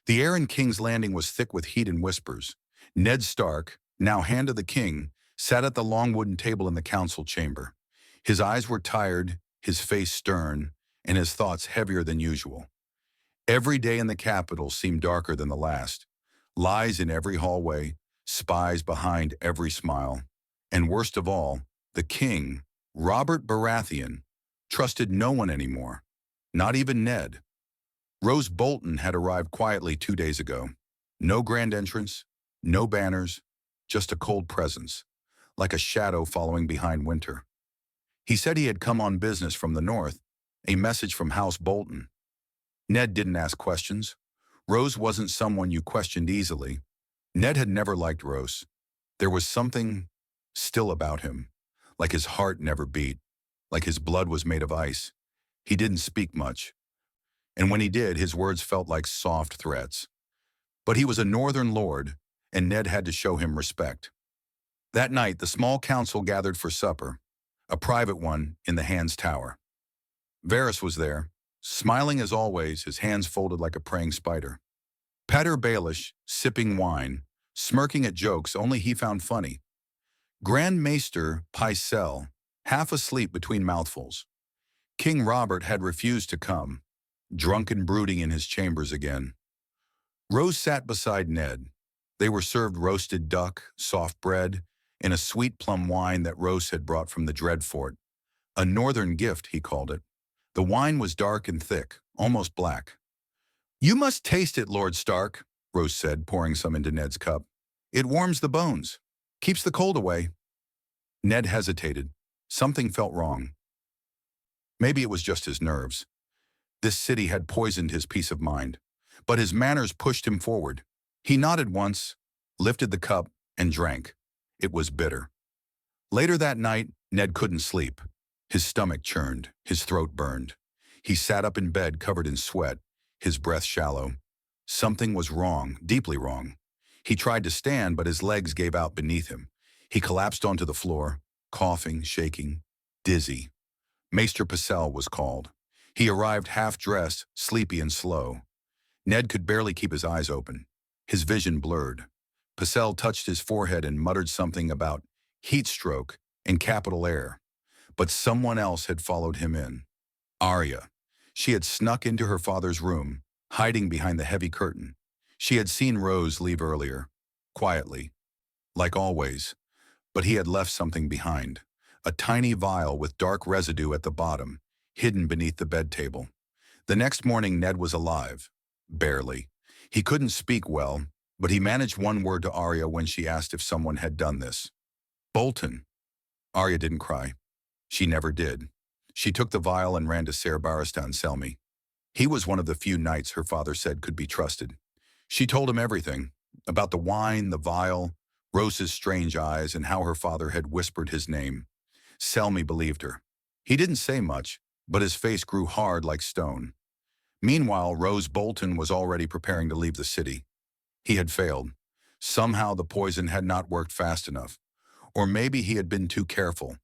The air in King's Landing was thick with heat and whispers. Ned Stark, now Hand of the King, sat at the long wooden table in the council chamber. His eyes were tired, his face stern, and his thoughts heavier than usual. Every day in the capital seemed darker than the last. Lies in every hallway, spies behind every smile. And worst of all, the king, Robert Baratheon, trusted no one anymore, not even Ned. Roose Bolton had arrived quietly 2 days ago. No grand entrance, no banners, just a cold presence, like a shadow following behind winter. He said he had come on business from the north, a message from House Bolton. Ned didn't ask questions. Roose wasn't someone you questioned easily. Ned had never liked Roose. There was something still about him, like his heart never beat, like his blood was made of ice. He didn't speak much, and when he did, his words felt like soft threats. But he was a northern lord, and Ned had to show him respect. That night, the small council gathered for supper, a private one in the Hand's Tower. Varys was there, smiling as always, his hands folded like a praying spider. Pater Baelish, sipping wine, smirking at jokes only he found funny. Grand Maester Pycelle, half asleep between mouthfuls. King Robert had refused to come, drunk and brooding in his chambers again. Roose sat beside Ned. They were served roasted duck, soft bread, and a sweet plum wine that Roose had brought from the Dreadfort. A northern gift, he called it. The wine was dark and thick, almost black. "You must taste it, Lord Stark," Roose said, pouring some into Ned's cup. "It warms the bones, keeps the cold away." Ned hesitated. Something felt wrong. Maybe it was just his nerves. This city had poisoned his peace of mind. But his manners pushed him forward. He nodded once, lifted the cup, and drank. It was bitter. Later that night, Ned couldn't sleep. His stomach churned, his throat burned. He sat up in bed covered in sweat, his breath shallow. Something was wrong, deeply wrong. He tried to stand, but his legs gave out beneath him. He collapsed onto the floor, coughing, shaking, dizzy. Maester Pycelle was called. He arrived half-dressed, sleepy and slow. Ned could barely keep his eyes open. His vision blurred. Pycelle touched his forehead and muttered something about heat stroke and capital air. But someone else had followed him in. Arya. She had snuck into her father's room, hiding behind the heavy curtain. She had seen Roose leave earlier, quietly, like always, but he had left something behind. A tiny vial with dark residue at the bottom, hidden beneath the bed table. The next morning, Ned was alive. Barely. He couldn't speak well, but he managed one word to Arya when she asked if someone had done this. "Bolton." Arya didn't cry. She never did. She took the vial and ran to Ser Barristan Selmy. He was one of the few knights her father said could be trusted. She told him everything, about the wine, the vial, Roose's strange eyes, and how her father had whispered his name. Selmy believed her. He didn't say much, but his face grew hard like stone. Meanwhile, Roose Bolton was already preparing to leave the city. He had failed. Somehow the poison had not worked fast enough. Or maybe he had been too careful,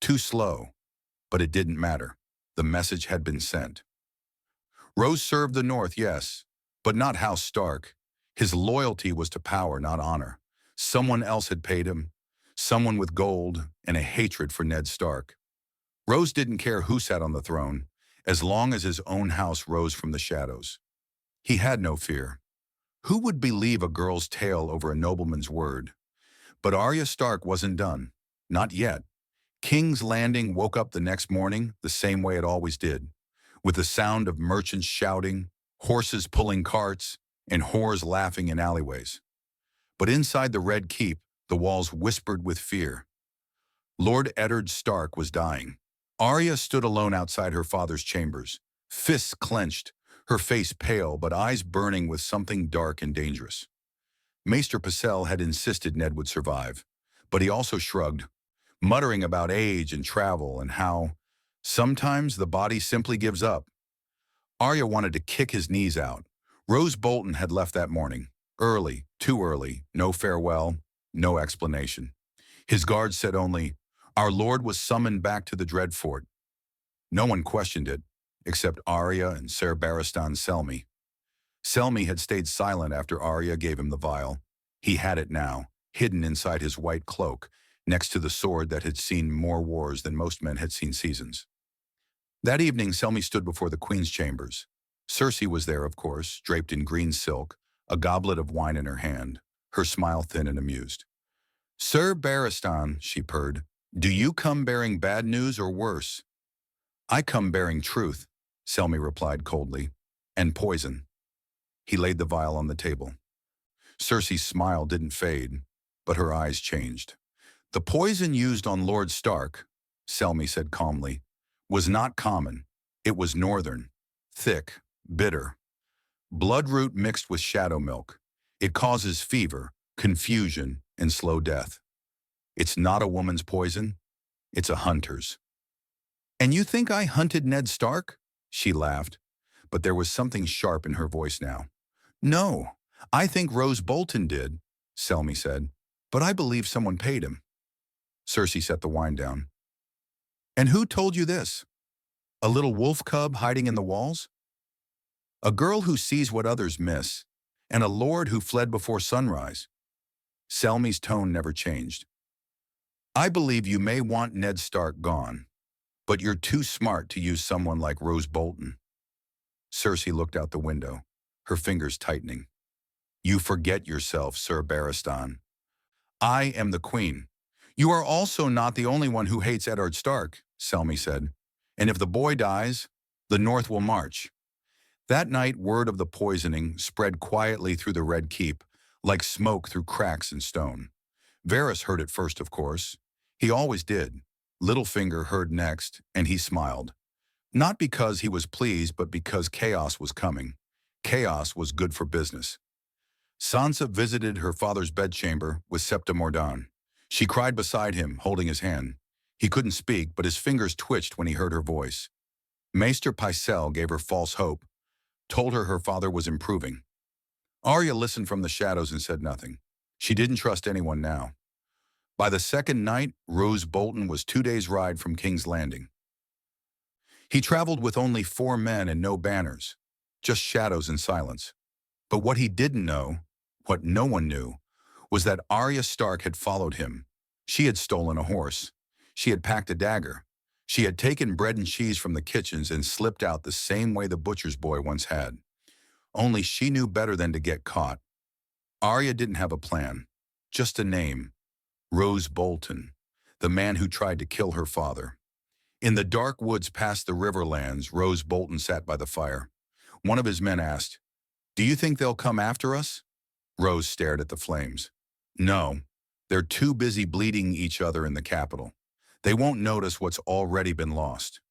too slow. But it didn't matter. The message had been sent. Roose served the North, yes, but not House Stark. His loyalty was to power, not honor. Someone else had paid him, someone with gold and a hatred for Ned Stark. Roose didn't care who sat on the throne, as long as his own house rose from the shadows. He had no fear. Who would believe a girl's tale over a nobleman's word? But Arya Stark wasn't done. Not yet. King's Landing woke up the next morning the same way it always did, with the sound of merchants shouting, horses pulling carts, and whores laughing in alleyways. But inside the Red Keep, the walls whispered with fear. Lord Eddard Stark was dying. Arya stood alone outside her father's chambers, fists clenched, her face pale but eyes burning with something dark and dangerous. Maester Pycelle had insisted Ned would survive, but he also shrugged, muttering about age and travel and how sometimes the body simply gives up. Arya wanted to kick his knees out. Roose Bolton had left that morning, early, too early, no farewell, no explanation. His guards said only, "Our lord was summoned back to the Dreadfort." No one questioned it, except Arya and Ser Barristan Selmy. Selmy had stayed silent after Arya gave him the vial. He had it now, hidden inside his white cloak, next to the sword that had seen more wars than most men had seen seasons. That evening, Selmy stood before the queen's chambers. Cersei was there, of course, draped in green silk, a goblet of wine in her hand, her smile thin and amused. "Sir Barristan," she purred, "do you come bearing bad news or worse?" "I come bearing truth," Selmy replied coldly, "and poison." He laid the vial on the table. Cersei's smile didn't fade, but her eyes changed. "The poison used on Lord Stark," Selmy said calmly, "was not common. It was northern, thick, bitter. Bloodroot mixed with shadow milk. It causes fever, confusion, and slow death. It's not a woman's poison. It's a hunter's." "And you think I hunted Ned Stark?" She laughed, but there was something sharp in her voice now. "No, I think Roose Bolton did," Selmy said, "but I believe someone paid him." Cersei set the wine down. "And who told you this? A little wolf cub hiding in the walls? A girl who sees what others miss, and a lord who fled before sunrise." Selmy's tone never changed. "I believe you may want Ned Stark gone, but you're too smart to use someone like Roose Bolton." Cersei looked out the window, her fingers tightening. "You forget yourself, Sir Barristan. I am the queen." "You are also not the only one who hates Eddard Stark," Selmy said. "And if the boy dies, the North will march." That night, word of the poisoning spread quietly through the Red Keep, like smoke through cracks in stone. Varys heard it first, of course. He always did. Littlefinger heard next, and he smiled. Not because he was pleased, but because chaos was coming. Chaos was good for business. Sansa visited her father's bedchamber with Septa Mordaunt. She cried beside him, holding his hand. He couldn't speak, but his fingers twitched when he heard her voice. Maester Pycelle gave her false hope, told her her father was improving. Arya listened from the shadows and said nothing. She didn't trust anyone now. By the second night, Roose Bolton was 2 days' ride from King's Landing. He traveled with only 4 men and no banners, just shadows and silence. But what he didn't know, what no one knew, was that Arya Stark had followed him. She had stolen a horse. She had packed a dagger. She had taken bread and cheese from the kitchens and slipped out the same way the butcher's boy once had. Only she knew better than to get caught. Arya didn't have a plan, just a name. Roose Bolton, the man who tried to kill her father. In the dark woods past the Riverlands, Roose Bolton sat by the fire. One of his men asked, "Do you think they'll come after us?" Roose stared at the flames. "No, they're too busy bleeding each other in the capital. They won't notice what's already been lost."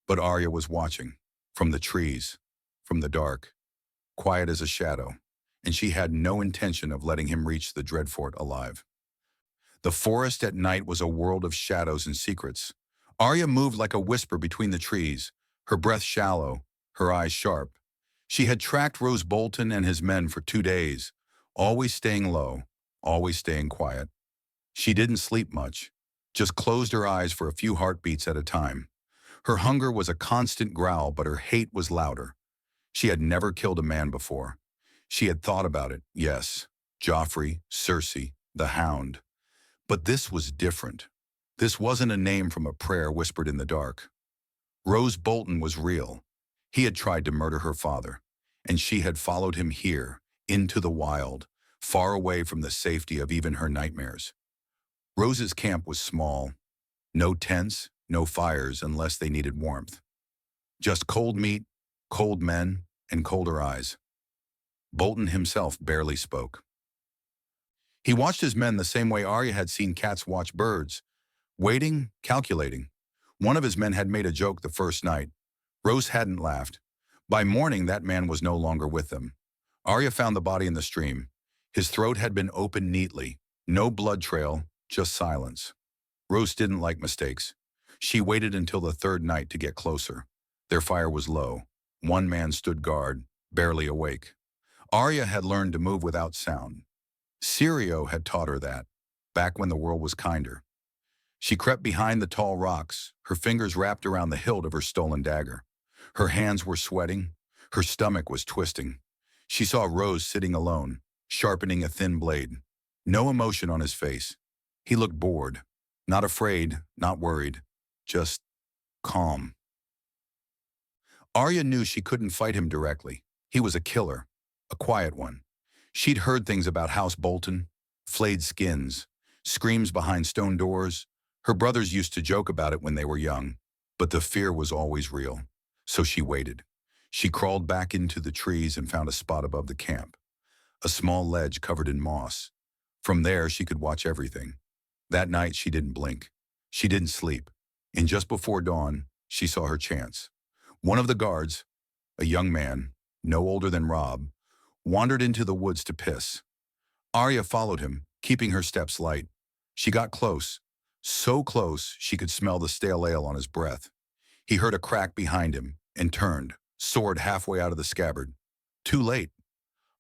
But Arya was watching, from the trees, from the dark, quiet as a shadow, and she had no intention of letting him reach the Dreadfort alive. The forest at night was a world of shadows and secrets. Arya moved like a whisper between the trees, her breath shallow, her eyes sharp. She had tracked Roose Bolton and his men for 2 days, always staying low, always staying quiet. She didn't sleep much, just closed her eyes for a few heartbeats at a time. Her hunger was a constant growl, but her hate was louder. She had never killed a man before. She had thought about it, yes. Joffrey, Cersei, the Hound. But this was different. This wasn't a name from a prayer whispered in the dark. Roose Bolton was real. He had tried to murder her father, and she had followed him here, into the wild, far away from the safety of even her nightmares. Rose's camp was small. No tents, no fires unless they needed warmth. Just cold meat, cold men, and colder eyes. Bolton himself barely spoke. He watched his men the same way Arya had seen cats watch birds, waiting, calculating. One of his men had made a joke the first night. Roose hadn't laughed. By morning, that man was no longer with them. Arya found the body in the stream. His throat had been opened neatly. No blood trail, just silence. Roose didn't like mistakes. She waited until the 3rd night to get closer. Their fire was low. One man stood guard, barely awake. Arya had learned to move without sound. Syrio had taught her that, back when the world was kinder. She crept behind the tall rocks, her fingers wrapped around the hilt of her stolen dagger. Her hands were sweating. Her stomach was twisting. She saw Roose sitting alone, sharpening a thin blade. No emotion on his face. He looked bored. Not afraid, not worried. Just calm. Arya knew she couldn't fight him directly. He was a killer. A quiet one. She'd heard things about House Bolton. Flayed skins. Screams behind stone doors. Her brothers used to joke about it when they were young. But the fear was always real. So she waited. She crawled back into the trees and found a spot above the camp. A small ledge covered in moss. From there, she could watch everything. That night, she didn't blink. She didn't sleep. And just before dawn, she saw her chance. One of the guards, a young man, no older than Rob, wandered into the woods to piss. Arya followed him, keeping her steps light. She got close, so close she could smell the stale ale on his breath. He heard a crack behind him and turned, sword halfway out of the scabbard. Too late.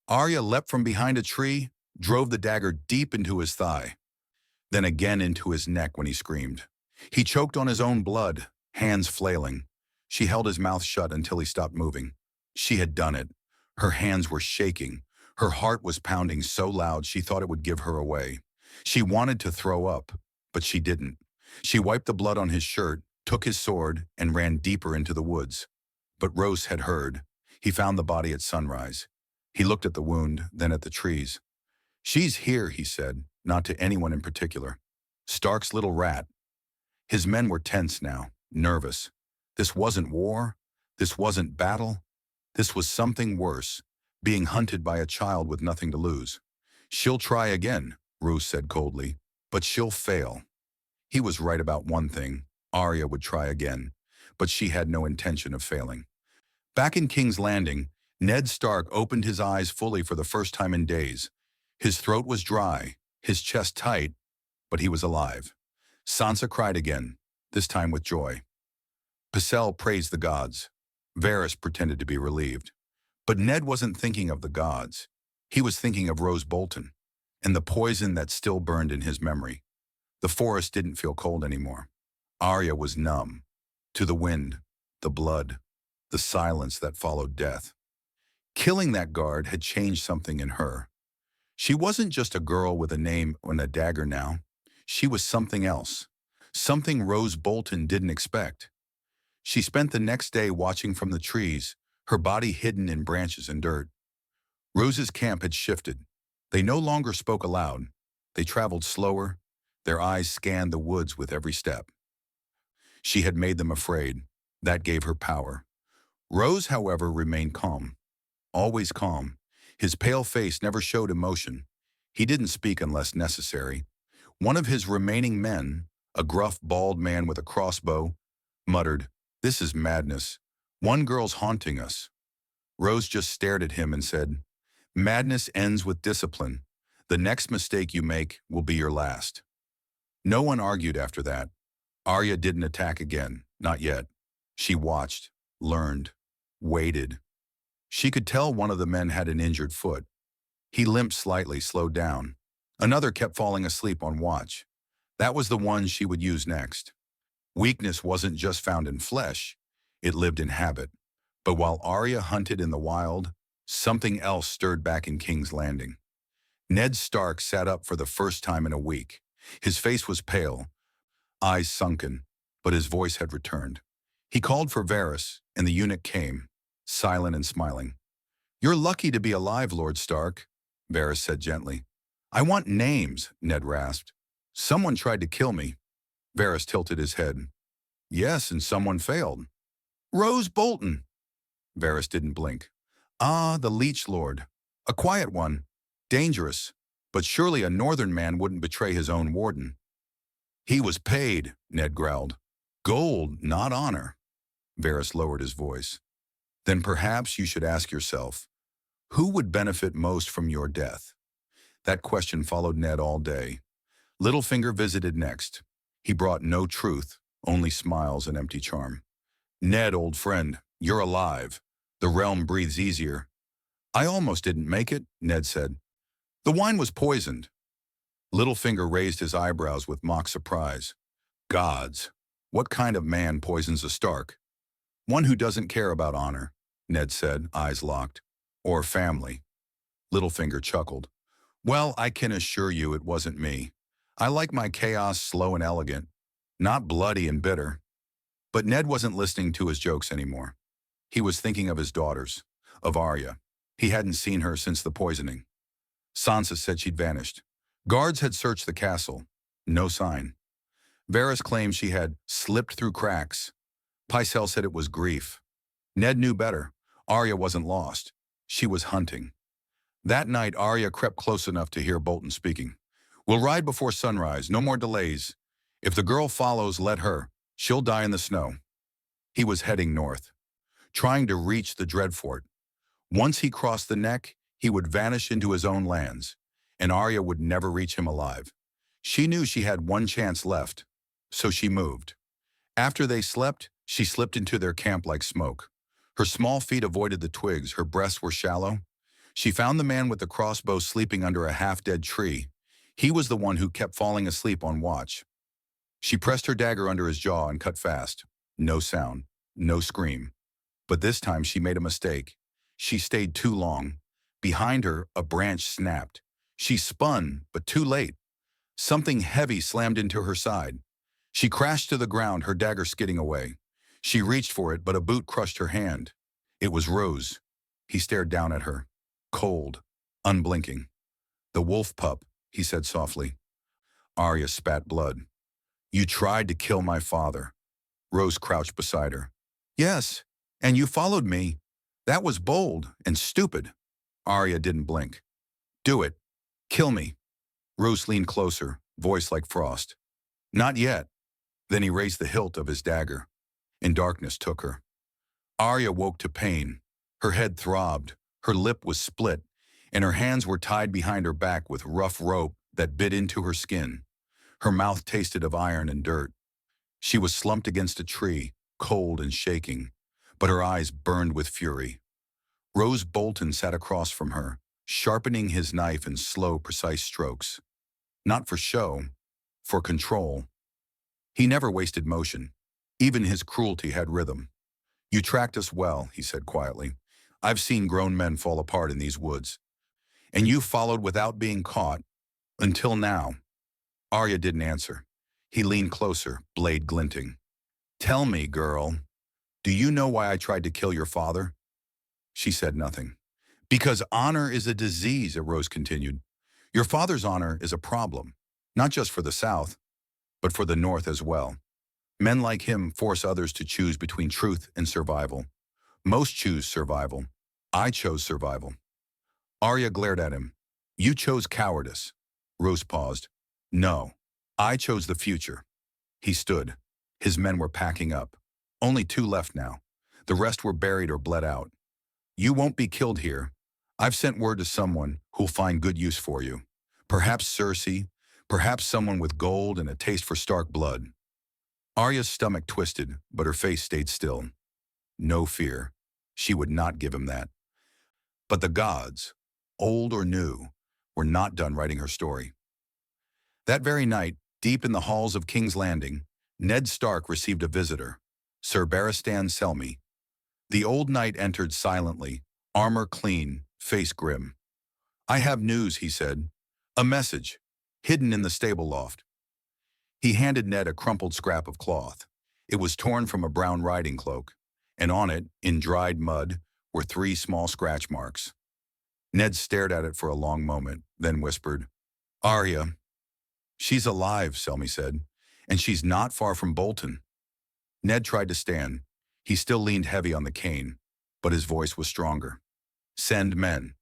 Arya leapt from behind a tree, drove the dagger deep into his thigh, then again into his neck when he screamed. He choked on his own blood, hands flailing. She held his mouth shut until he stopped moving. She had done it. Her hands were shaking. Her heart was pounding so loud she thought it would give her away. She wanted to throw up, but she didn't. She wiped the blood on his shirt, took his sword, and ran deeper into the woods. But Roose had heard. He found the body at sunrise. He looked at the wound, then at the trees. "She's here," he said, not to anyone in particular. Stark's little rat. His men were tense now, nervous. This wasn't war. This wasn't battle. This was something worse, being hunted by a child with nothing to lose. "She'll try again," Roose said coldly, "but she'll fail." He was right about one thing. Arya would try again, but she had no intention of failing. Back in King's Landing, Ned Stark opened his eyes fully for the first time in days. His throat was dry, his chest tight, but he was alive. Sansa cried again, this time with joy. Pycelle praised the gods. Varys pretended to be relieved. But Ned wasn't thinking of the gods. He was thinking of Roose Bolton, and the poison that still burned in his memory. The forest didn't feel cold anymore. Arya was numb. To the wind, the blood, the silence that followed death. Killing that guard had changed something in her. She wasn't just a girl with a name and a dagger now. She was something else. Something Roose Bolton didn't expect. She spent the next day watching from the trees, her body hidden in branches and dirt. Roose's camp had shifted. They no longer spoke aloud. They traveled slower. Their eyes scanned the woods with every step. She had made them afraid. That gave her power. Roose, however, remained calm. Always calm. His pale face never showed emotion. He didn't speak unless necessary. One of his remaining men, a gruff, bald man with a crossbow, muttered, "This is madness. One girl's haunting us." Roose just stared at him and said, "Madness ends with discipline. The next mistake you make will be your last." No one argued after that. Arya didn't attack again, not yet. She watched, learned, waited. She could tell one of the men had an injured foot. He limped slightly, slowed down. Another kept falling asleep on watch. That was the one she would use next. Weakness wasn't just found in flesh, it lived in habit. But while Arya hunted in the wild, something else stirred back in King's Landing. Ned Stark sat up for the first time in a week. His face was pale, eyes sunken, but his voice had returned. He called for Varys, and the eunuch came, silent and smiling. "You're lucky to be alive, Lord Stark," Varys said gently. "I want names," Ned rasped. "Someone tried to kill me." Varys tilted his head. "Yes, and someone failed." "Roose Bolton." Varys didn't blink. "Ah, the Leech Lord. A quiet one. Dangerous. But surely a northern man wouldn't betray his own warden." "He was paid," Ned growled. "Gold, not honor." Varys lowered his voice. "Then perhaps you should ask yourself, who would benefit most from your death?" That question followed Ned all day. Littlefinger visited next. He brought no truth, only smiles and empty charm. "Ned, old friend, you're alive. The realm breathes easier." "I almost didn't make it," Ned said. "The wine was poisoned." Littlefinger raised his eyebrows with mock surprise. "Gods, what kind of man poisons a Stark?" "One who doesn't care about honor," Ned said, eyes locked. Or family. Littlefinger chuckled. Well, I can assure you it wasn't me. I like my chaos slow and elegant, not bloody and bitter. But Ned wasn't listening to his jokes anymore. He was thinking of his daughters, of Arya. He hadn't seen her since the poisoning. Sansa said she'd vanished. Guards had searched the castle. No sign. Varys claimed she had slipped through cracks. Pycelle said it was grief. Ned knew better. Arya wasn't lost. She was hunting. That night, Arya crept close enough to hear Bolton speaking. We'll ride before sunrise, no more delays. If the girl follows, let her. She'll die in the snow. He was heading north, trying to reach the Dreadfort. Once he crossed the neck, he would vanish into his own lands, and Arya would never reach him alive. She knew she had one chance left, so she moved. After they slept, she slipped into their camp like smoke. Her small feet avoided the twigs, her breasts were shallow. She found the man with the crossbow sleeping under a half-dead tree. He was the one who kept falling asleep on watch. She pressed her dagger under his jaw and cut fast. No sound, no scream. But this time she made a mistake. She stayed too long. Behind her, a branch snapped. She spun, but too late. Something heavy slammed into her side. She crashed to the ground, her dagger skidding away. She reached for it, but a boot crushed her hand. It was Roose. He stared down at her, cold, unblinking. The wolf pup, he said softly. Arya spat blood. You tried to kill my father. Rose crouched beside her. Yes, and you followed me. That was bold and stupid. Arya didn't blink. Do it. Kill me. Rose leaned closer, voice like frost. Not yet. Then he raised the hilt of his dagger, and darkness took her. Arya woke to pain. Her head throbbed, her lip was split, and her hands were tied behind her back with rough rope that bit into her skin. Her mouth tasted of iron and dirt. She was slumped against a tree, cold and shaking, but her eyes burned with fury. Roose Bolton sat across from her, sharpening his knife in slow, precise strokes. Not for show, for control. He never wasted motion. Even his cruelty had rhythm. You tracked us well, he said quietly. I've seen grown men fall apart in these woods. And you followed without being caught, until now. Arya didn't answer. He leaned closer, blade glinting. Tell me, girl, do you know why I tried to kill your father? She said nothing. Because honor is a disease, Rose continued. Your father's honor is a problem, not just for the South, but for the North as well. Men like him force others to choose between truth and survival. Most choose survival. I chose survival. Arya glared at him. You chose cowardice. Rose paused. No, I chose the future. He stood. His men were packing up. Only 2 left now. The rest were buried or bled out. You won't be killed here. I've sent word to someone who'll find good use for you. Perhaps Cersei, perhaps someone with gold and a taste for Stark blood. Arya's stomach twisted, but her face stayed still. No fear. She would not give him that. But the gods, old or new, were not done writing her story. That very night, deep in the halls of King's Landing, Ned Stark received a visitor, Sir Barristan Selmy. The old knight entered silently, armor clean, face grim. I have news, he said. A message, hidden in the stable loft. He handed Ned a crumpled scrap of cloth. It was torn from a brown riding cloak, and on it, in dried mud, were 3 small scratch marks. Ned stared at it for a long moment, then whispered, Arya. She's alive, Selmy said, and she's not far from Bolton. Ned tried to stand. He still leaned heavy on the cane, but his voice was stronger. Send men.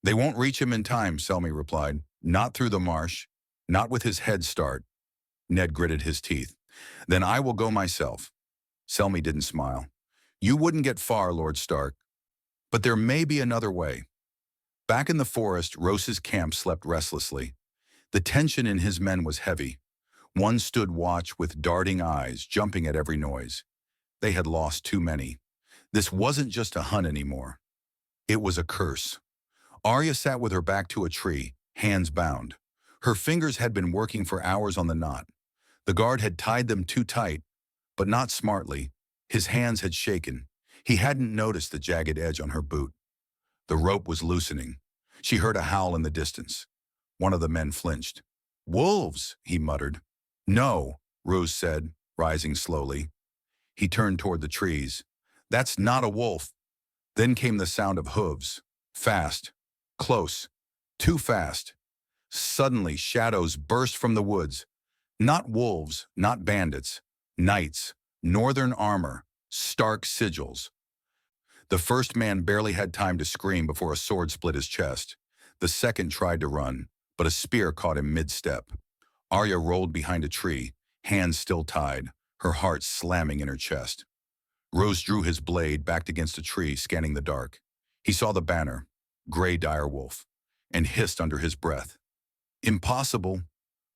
They won't reach him in time, Selmy replied. Not through the marsh, not with his head start. Ned gritted his teeth. Then I will go myself. Selmy didn't smile. You wouldn't get far, Lord Stark. But there may be another way. Back in the forest, Rose's camp slept restlessly. The tension in his men was heavy. One stood watch with darting eyes, jumping at every noise. They had lost too many. This wasn't just a hunt anymore. It was a curse. Arya sat with her back to a tree, hands bound. Her fingers had been working for hours on the knot. The guard had tied them too tight, but not smartly. His hands had shaken. He hadn't noticed the jagged edge on her boot. The rope was loosening. She heard a howl in the distance. One of the men flinched. "Wolves," he muttered. "No," Roose said, rising slowly. He turned toward the trees. "That's not a wolf." Then came the sound of hooves. Fast. Close. Too fast. Suddenly, shadows burst from the woods. Not wolves, not bandits. Knights. Northern armor. Stark sigils. The first man barely had time to scream before a sword split his chest. The second tried to run, but a spear caught him mid-step. Arya rolled behind a tree, hands still tied, her heart slamming in her chest. Roose drew his blade, backed against a tree, scanning the dark. He saw the banner, gray direwolf, and hissed under his breath. Impossible.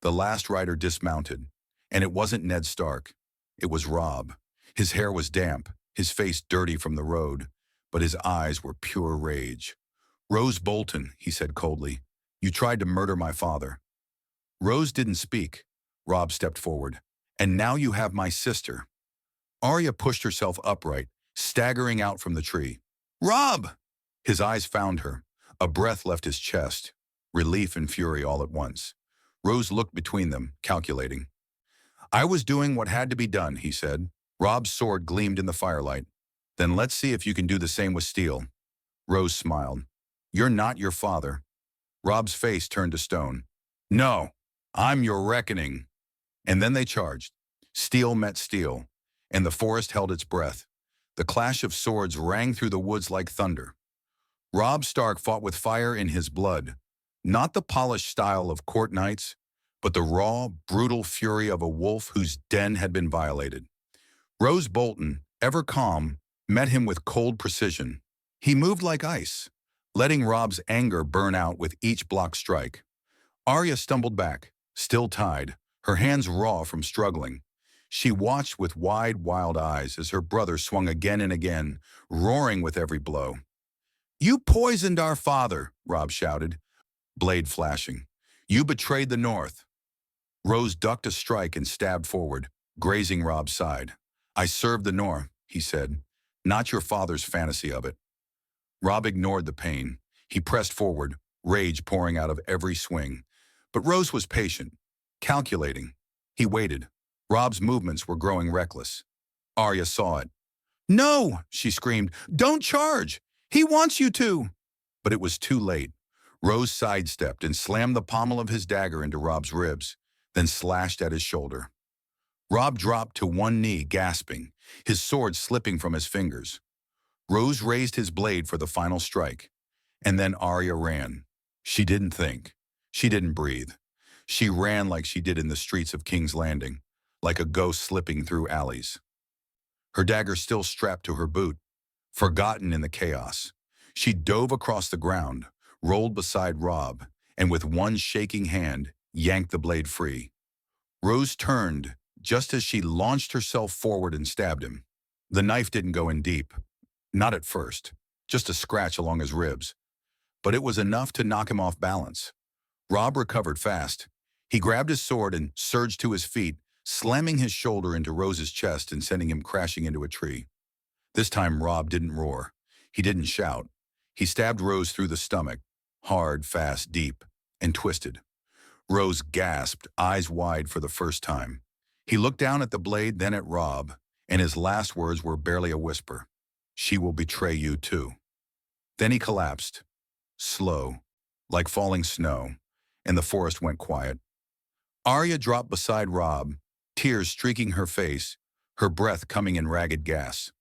The last rider dismounted, and it wasn't Ned Stark. It was Robb. His hair was damp, his face dirty from the road, but his eyes were pure rage. "Roose Bolton," he said coldly, "you tried to murder my father." Roose didn't speak. Robb stepped forward. "And now you have my sister." Arya pushed herself upright, staggering out from the tree. "Robb!" His eyes found her. A breath left his chest, relief and fury all at once. Roose looked between them, calculating. "I was doing what had to be done," he said. Robb's sword gleamed in the firelight. "Then let's see if you can do the same with steel." Roose smiled. "You're not your father." Robb's face turned to stone. "No, I'm your reckoning." And then they charged. Steel met steel, and the forest held its breath. The clash of swords rang through the woods like thunder. Robb Stark fought with fire in his blood, not the polished style of court knights, but the raw, brutal fury of a wolf whose den had been violated. Roose Bolton, ever calm, met him with cold precision. He moved like ice, letting Robb's anger burn out with each block strike. Arya stumbled back, still tied, her hands raw from struggling. She watched with wide, wild eyes as her brother swung again and again, roaring with every blow. "You poisoned our father," Robb shouted, blade flashing. "You betrayed the North." Roose ducked a strike and stabbed forward, grazing Robb's side. "I served the North," he said, "not your father's fantasy of it." Robb ignored the pain. He pressed forward, rage pouring out of every swing. But Roose was patient, calculating. He waited. Robb's movements were growing reckless. Arya saw it. "No!" she screamed. "Don't charge! He wants you to!" But it was too late. Roose sidestepped and slammed the pommel of his dagger into Robb's ribs, then slashed at his shoulder. Robb dropped to one knee, gasping, his sword slipping from his fingers. Roose raised his blade for the final strike. And then Arya ran. She didn't think. She didn't breathe. She ran like she did in the streets of King's Landing, like a ghost slipping through alleys. Her dagger still strapped to her boot, forgotten in the chaos. She dove across the ground, rolled beside Robb, and with one shaking hand, yanked the blade free. Roose turned just as she launched herself forward and stabbed him. The knife didn't go in deep. Not at first, just a scratch along his ribs. But it was enough to knock him off balance. Robb recovered fast. He grabbed his sword and surged to his feet, slamming his shoulder into Roose's chest and sending him crashing into a tree. This time Robb didn't roar. He didn't shout. He stabbed Roose through the stomach, hard, fast, deep, and twisted. Roose gasped, eyes wide for the first time. He looked down at the blade, then at Robb, and his last words were barely a whisper. "She will betray you too." Then he collapsed, slow, like falling snow, and the forest went quiet. Arya dropped beside Robb, tears streaking her face, her breath coming in ragged gasps.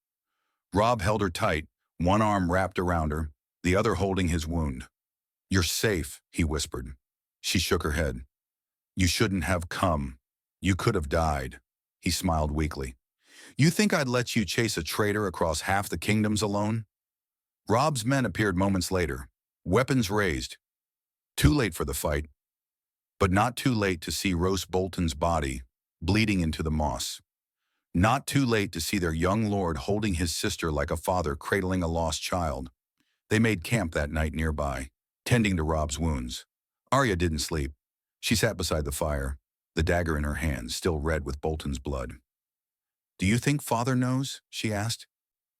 Robb held her tight, one arm wrapped around her, the other holding his wound. "You're safe," he whispered. She shook her head. "You shouldn't have come. You could have died." He smiled weakly. "You think I'd let you chase a traitor across half the kingdoms alone?" Robb's men appeared moments later, weapons raised. Too late for the fight, but not too late to see Roose Bolton's body bleeding into the moss. Not too late to see their young lord holding his sister like a father cradling a lost child. They made camp that night nearby, tending to Robb's wounds. Arya didn't sleep. She sat beside the fire, the dagger in her hand, still red with Bolton's blood. "Do you think father knows?" she asked.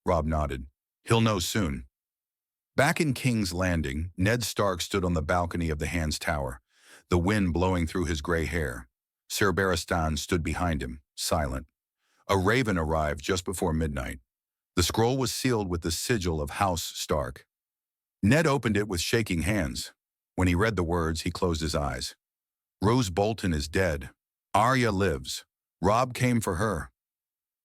Robb nodded. "He'll know soon." Back in King's Landing, Ned Stark stood on the balcony of the Hand's Tower, the wind blowing through his gray hair. Sir Barristan stood behind him, silent. A raven arrived just before midnight. The scroll was sealed with the sigil of House Stark. Ned opened it with shaking hands. When he read the words, he closed his eyes. Roose Bolton is dead. Arya lives. Robb came for her.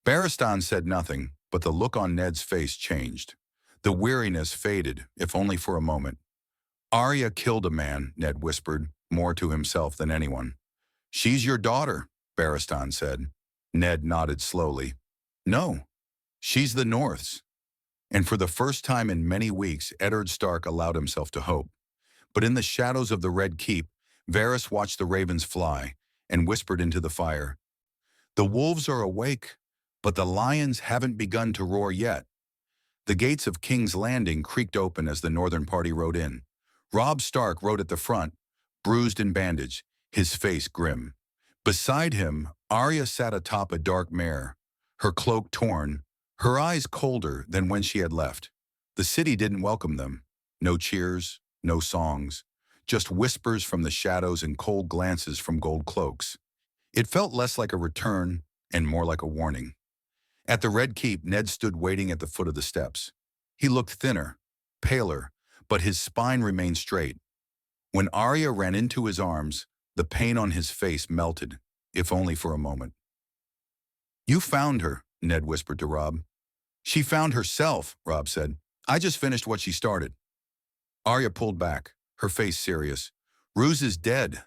Barristan said nothing, but the look on Ned's face changed. The weariness faded, if only for a moment. Arya killed a man, Ned whispered, more to himself than anyone. She's your daughter, Barristan said. Ned nodded slowly. No, she's the North's. And for the first time in many weeks, Eddard Stark allowed himself to hope. But in the shadows of the Red Keep, Varys watched the ravens fly and whispered into the fire. The wolves are awake, but the lions haven't begun to roar yet. The gates of King's Landing creaked open as the northern party rode in. Robb Stark rode at the front, bruised and bandaged, his face grim. Beside him, Arya sat atop a dark mare, her cloak torn, her eyes colder than when she had left. The city didn't welcome them. No cheers, no songs, just whispers from the shadows and cold glances from gold cloaks. It felt less like a return and more like a warning. At the Red Keep, Ned stood waiting at the foot of the steps. He looked thinner, paler, but his spine remained straight. When Arya ran into his arms, the pain on his face melted, if only for a moment. You found her, Ned whispered to Robb. She found herself, Robb said. I just finished what she started. Arya pulled back, her face serious. Roose is dead.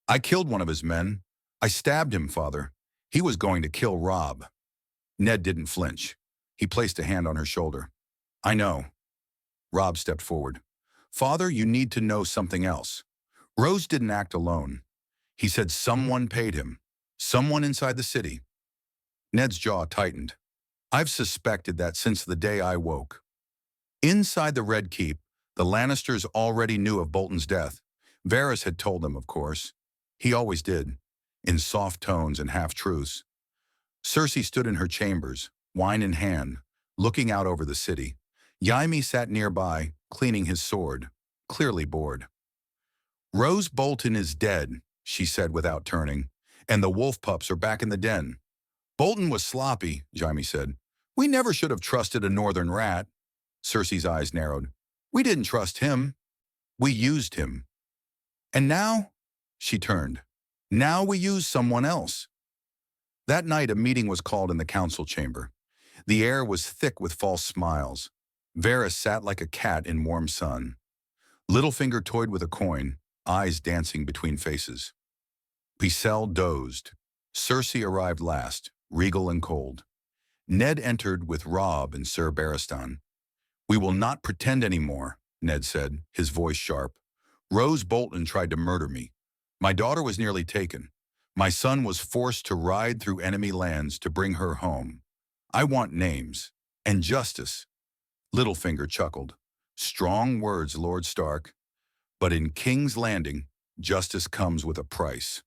I killed one of his men. I stabbed him, father. He was going to kill Robb. Ned didn't flinch. He placed a hand on her shoulder. I know. Robb stepped forward. Father, you need to know something else. Roose didn't act alone. He said someone paid him. Someone inside the city. Ned's jaw tightened. I've suspected that since the day I woke. Inside the Red Keep, the Lannisters already knew of Bolton's death. Varys had told them, of course. He always did, in soft tones and half-truths. Cersei stood in her chambers, wine in hand, looking out over the city. Jaime sat nearby, cleaning his sword, clearly bored. Roose Bolton is dead, she said without turning, and the wolf pups are back in the den. Bolton was sloppy, Jaime said. We never should have trusted a northern rat. Cersei's eyes narrowed. We didn't trust him. We used him. And now? She turned. Now we use someone else. That night, a meeting was called in the council chamber. The air was thick with false smiles. Varys sat like a cat in warm sun. Littlefinger toyed with a coin, eyes dancing between faces. Pycelle dozed. Cersei arrived last, regal and cold. Ned entered with Robb and Sir Barristan. We will not pretend anymore, Ned said, his voice sharp. Roose Bolton tried to murder me. My daughter was nearly taken. My son was forced to ride through enemy lands to bring her home. I want names and justice. Littlefinger chuckled. Strong words, Lord Stark. But in King's Landing, justice comes with a price.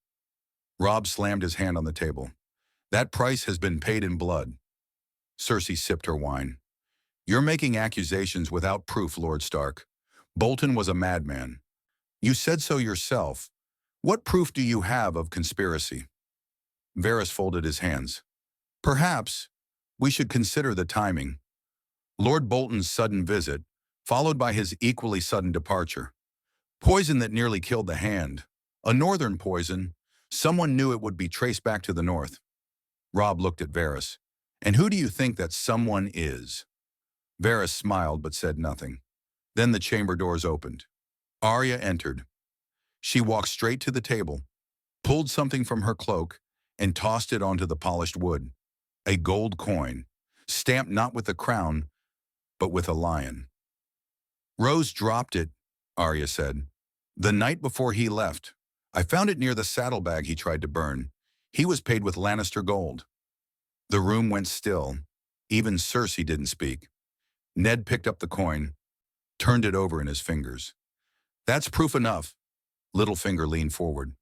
Robb slammed his hand on the table. That price has been paid in blood. Cersei sipped her wine. You're making accusations without proof, Lord Stark. Bolton was a madman. You said so yourself. What proof do you have of conspiracy? Varys folded his hands. Perhaps we should consider the timing. Lord Bolton's sudden visit, followed by his equally sudden departure. Poison that nearly killed the Hand. A northern poison. Someone knew it would be traced back to the north. Robb looked at Varys. And who do you think that someone is? Varys smiled but said nothing. Then the chamber doors opened. Arya entered. She walked straight to the table, pulled something from her cloak, and tossed it onto the polished wood. A gold coin, stamped not with the crown, but with a lion. Roose dropped it, Arya said. The night before he left. I found it near the saddlebag he tried to burn. He was paid with Lannister gold. The room went still. Even Cersei didn't speak. Ned picked up the coin, turned it over in his fingers. That's proof enough. Littlefinger leaned forward.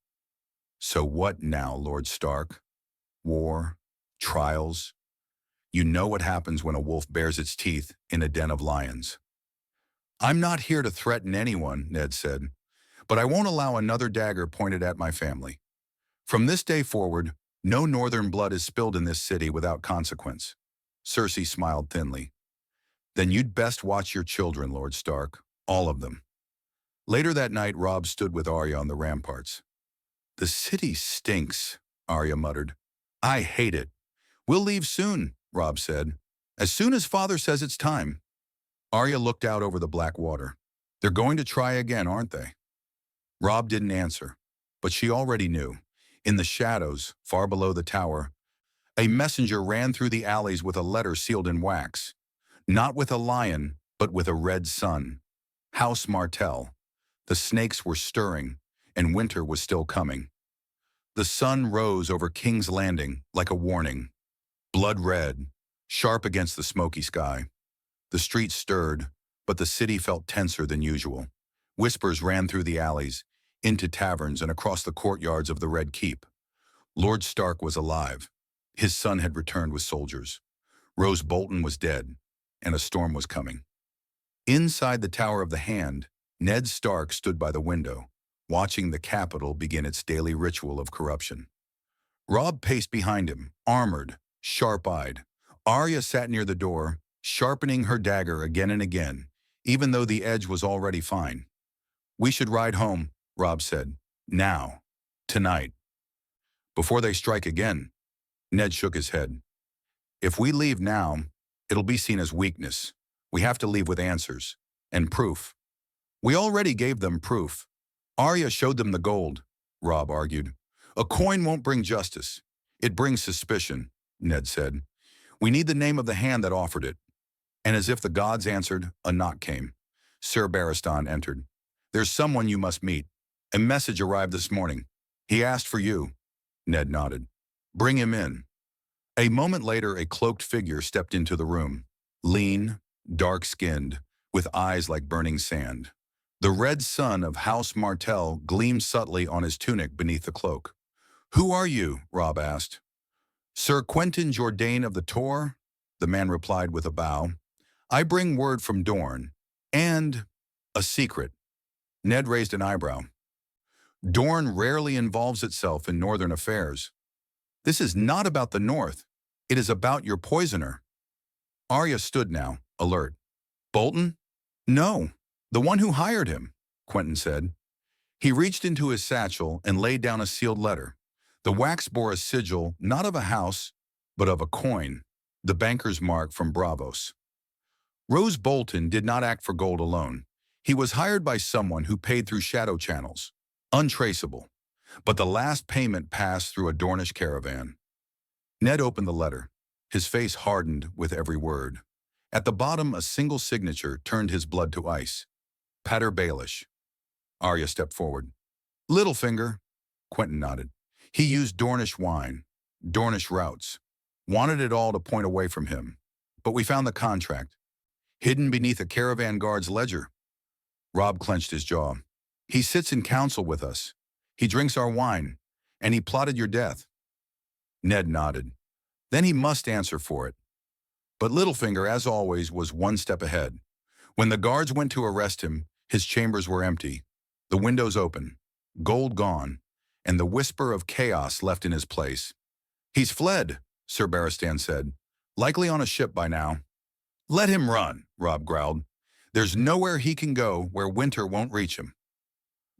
So what now, Lord Stark? War? Trials? You know what happens when a wolf bares its teeth in a den of lions. I'm not here to threaten anyone, Ned said, but I won't allow another dagger pointed at my family. From this day forward, no northern blood is spilled in this city without consequence. Cersei smiled thinly. Then you'd best watch your children, Lord Stark, all of them. Later that night, Robb stood with Arya on the ramparts. The city stinks, Arya muttered. I hate it. We'll leave soon, Robb said. As soon as Father says it's time. Arya looked out over the black water. They're going to try again, aren't they? Robb didn't answer, but she already knew. In the shadows, far below the tower, a messenger ran through the alleys with a letter sealed in wax. Not with a lion, but with a red sun. House Martell. The snakes were stirring, and winter was still coming. The sun rose over King's Landing like a warning. Blood red, sharp against the smoky sky. The streets stirred, but the city felt tenser than usual. Whispers ran through the alleys, into taverns and across the courtyards of the Red Keep. Lord Stark was alive. His son had returned with soldiers. Roose Bolton was dead, and a storm was coming. Inside the Tower of the Hand, Ned Stark stood by the window, watching the capital begin its daily ritual of corruption. Robb paced behind him, armored, sharp-eyed. Arya sat near the door, sharpening her dagger again and again, even though the edge was already fine. We should ride home, Robb said. Now. Tonight. Before they strike again. Ned shook his head. If we leave now, it'll be seen as weakness. We have to leave with answers. And proof. We already gave them proof. Arya showed them the gold, Robb argued. A coin won't bring justice. It brings suspicion, Ned said. We need the name of the hand that offered it. And as if the gods answered, a knock came. Sir Barristan entered. There's someone you must meet. A message arrived this morning. He asked for you. Ned nodded. Bring him in. A moment later, a cloaked figure stepped into the room. Lean, dark-skinned, with eyes like burning sand. The red sun of House Martell gleamed subtly on his tunic beneath the cloak. Who are you? Robb asked. Sir Quentyn Jourdain of the Tor, the man replied with a bow. I bring word from Dorne, and a secret. Ned raised an eyebrow. Dorne rarely involves itself in northern affairs. This is not about the north. It is about your poisoner. Arya stood now, alert. Bolton? No, the one who hired him, Quentyn said. He reached into his satchel and laid down a sealed letter. The wax bore a sigil not of a house, but of a coin, the banker's mark from Braavos. Roose Bolton did not act for gold alone. He was hired by someone who paid through shadow channels, untraceable, but the last payment passed through a Dornish caravan. Ned opened the letter. His face hardened with every word. At the bottom, a single signature turned his blood to ice. Pater Baelish. Arya stepped forward. Littlefinger, Quentyn nodded. He used Dornish wine, Dornish routes, wanted it all to point away from him. But we found the contract, hidden beneath a caravan guard's ledger. Robb clenched his jaw. He sits in council with us. He drinks our wine, and he plotted your death. Ned nodded. Then he must answer for it. But Littlefinger, as always, was one step ahead. When the guards went to arrest him, his chambers were empty, the windows open, gold gone, and the whisper of chaos left in his place. He's fled, Sir Barristan said, likely on a ship by now. Let him run, Robb growled. There's nowhere he can go where winter won't reach him.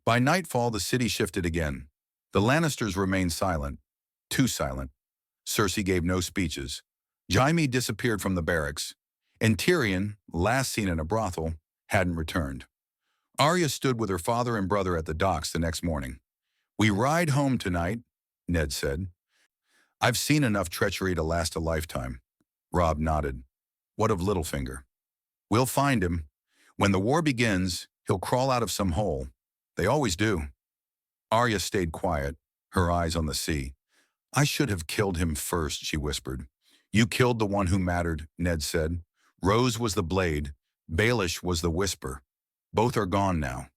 By nightfall, the city shifted again. The Lannisters remained silent, too silent. Cersei gave no speeches. Jaime disappeared from the barracks, and Tyrion, last seen in a brothel, hadn't returned. Arya stood with her father and brother at the docks the next morning. We ride home tonight, Ned said. I've seen enough treachery to last a lifetime. Robb nodded. What of Littlefinger? We'll find him. When the war begins, he'll crawl out of some hole. They always do. Arya stayed quiet, her eyes on the sea. I should have killed him first, she whispered. You killed the one who mattered, Ned said. Rose was the blade, Baelish was the whisper. Both are gone now.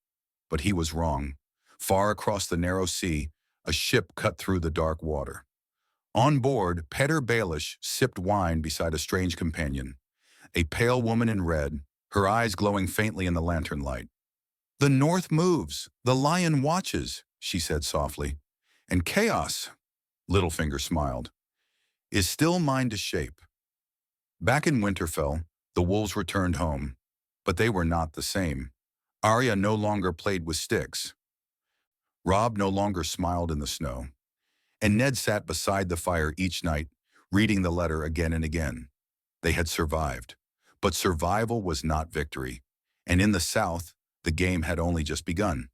But he was wrong. Far across the narrow sea, a ship cut through the dark water. On board, Pater Baelish sipped wine beside a strange companion, a pale woman in red, her eyes glowing faintly in the lantern light. "The north moves, the lion watches," she said softly. "And chaos," Littlefinger smiled, "is still mine to shape." Back in Winterfell, the wolves returned home, but they were not the same. Arya no longer played with sticks. Robb no longer smiled in the snow. And Ned sat beside the fire each night, reading the letter again and again. They had survived. But survival was not victory. And in the South, the game had only just begun.